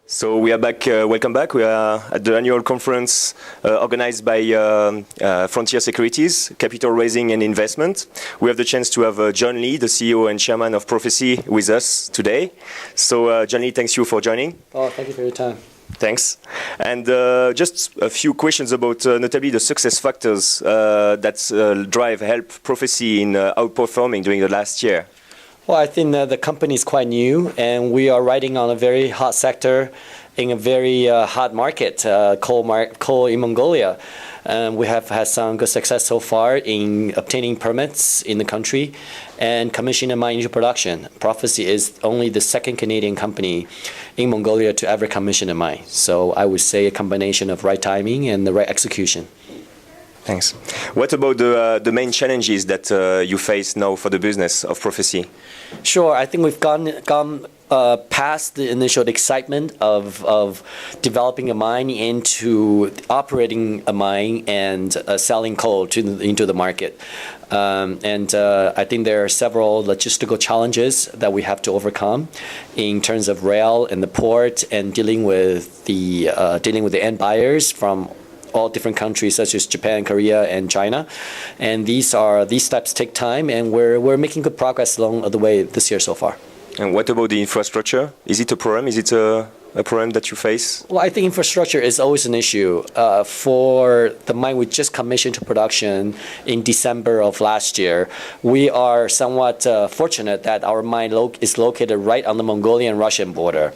So we are back. Welcome back. We are at the annual conference organized by Frontier Securities, Capital Raising and Investment. We have the chance to have John Lee, the CEO and Chairman of Prophecy, with us today. So John Lee, thanks you for joining. Oh, thank you for your time. Thanks. And just a few questions about notably the success factors that help Prophecy in outperforming during the last year. Well, I think the company is quite new, and we are riding on a very hot sector in a very hot market, coal in Mongolia. We have had some good success so far in obtaining permits in the country and commissioning a mine into production. Prophecy is only the second Canadian company in Mongolia to ever commission a mine. So I would say a combination of right timing and the right execution. Thanks. What about the main challenges that you face now for the business of Prophecy? Sure. I think we've gone past the initial excitement of developing a mine into operating a mine and selling coal into the market. I think there are several logistical challenges that we have to overcome in terms of rail and the port and dealing with the end buyers from all different countries such as Japan, Korea, and China. And these steps take time, and we're making good progress along the way this year so far. And what about the infrastructure? Is it a problem? Is it a problem that you face? Well, I think infrastructure is always an issue. For the mine we just commissioned to production in December of last year, we are somewhat fortunate that our mine is located right on the Mongolian-Russian border.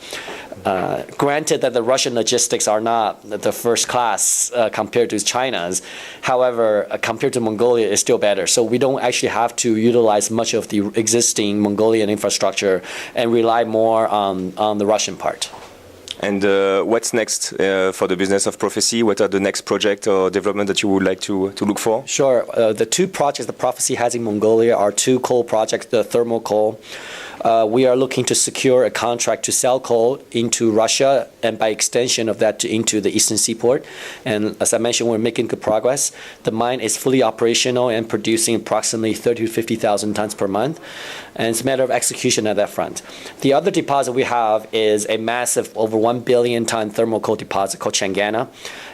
Granted that the Russian logistics are not the first class compared to China's, however, compared to Mongolia, it's still better. So we don't actually have to utilize much of the existing Mongolian infrastructure and rely more on the Russian part. And what's next for the business of Prophecy? What are the next project or development that you would like to look for? Sure. The two projects that Prophecy has in Mongolia are two coal projects, the thermal coal. We are looking to secure a contract to sell coal into Russia and by extension of that into the Eastern Seaboard. And as I mentioned, we're making good progress. The mine is fully operational and producing approximately 30,000 to 50,000 tons per month. And it's a matter of execution at that front. The other deposit we have is a massive over 1 billion ton thermal coal deposit called Changana.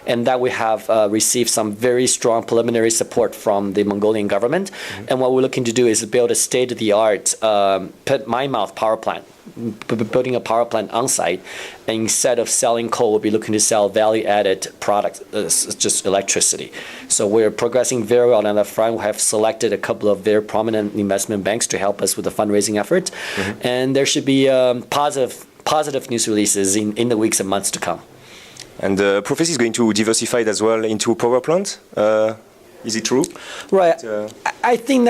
And that we have received some very strong preliminary support from the Mongolian government. Mm-hmm. And what we're looking to do is build a state-of-the-art mine mouth power plant, building a power plant on site. And instead of selling coal, we'll be looking to sell value-added products, just electricity. So we're progressing very well on that front. We have selected a couple of very prominent investment banks to help us with the fundraising effort. Mm-hmm. And there should be positive news releases in the weeks and months to come. And Prophecy is going to diversify as well into power plant. Is it true? Right. I think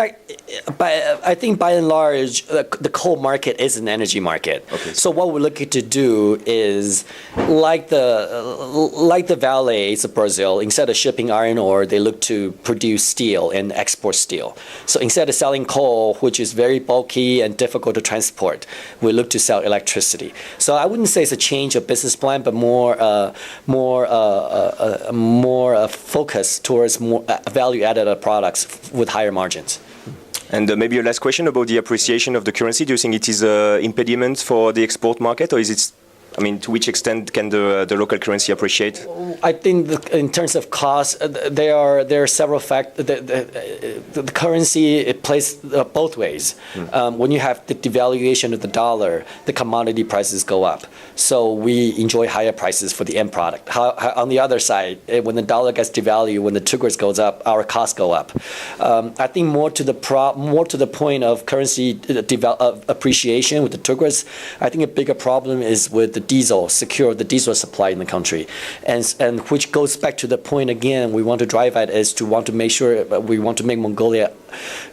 by and large, the coal market is an energy market. Okay. So what we're looking to do is, like the valleys of Brazil, instead of shipping iron ore, they look to produce steel and export steel. So instead of selling coal, which is very bulky and difficult to transport, we look to sell electricity. So I wouldn't say it's a change of business plan, but more focus towards more value-added products with higher margins. And maybe a last question about the appreciation of the currency. Do you think it is an impediment for the export market, or is it? I mean, to which extent can the local currency appreciate? I think in terms of cost, there are several factors. The currency, it plays both ways. When you have the devaluation of the dollar, the commodity prices go up. So we enjoy higher prices for the end product. On the other side, when the dollar gets devalued, when the triggers goes up, our costs go up. I think more to the point of currency appreciation with the triggers. I think a bigger problem is with the diesel supply in the country, and which goes back to the point again we want to drive at is to want to make sure we want to make Mongolia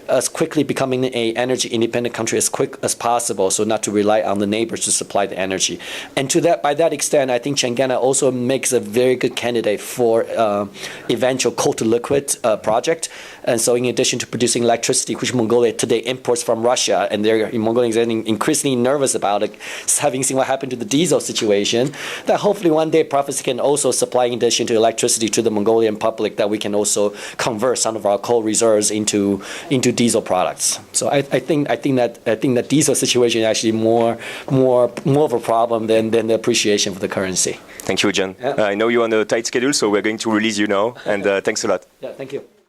as quickly becoming an energy independent country as quick as possible, so not to rely on the neighbors to supply the energy. And by that extent, I think Changana also makes a very good candidate for eventual coal to liquid project. And so in addition to producing electricity, which Mongolia today imports from Russia, and Mongolia is getting increasingly nervous about it, having seen what happened to the diesel situation, that hopefully one day Prophecy can also supply, in addition to electricity to the Mongolian public, that we can also convert some of our coal reserves into diesel products. So I think that diesel situation is actually more of a problem than the appreciation for the currency. Thank you, John. Yeah. I know you're on a tight schedule, so we're going to release you now, and thanks a lot. Yeah, thank you.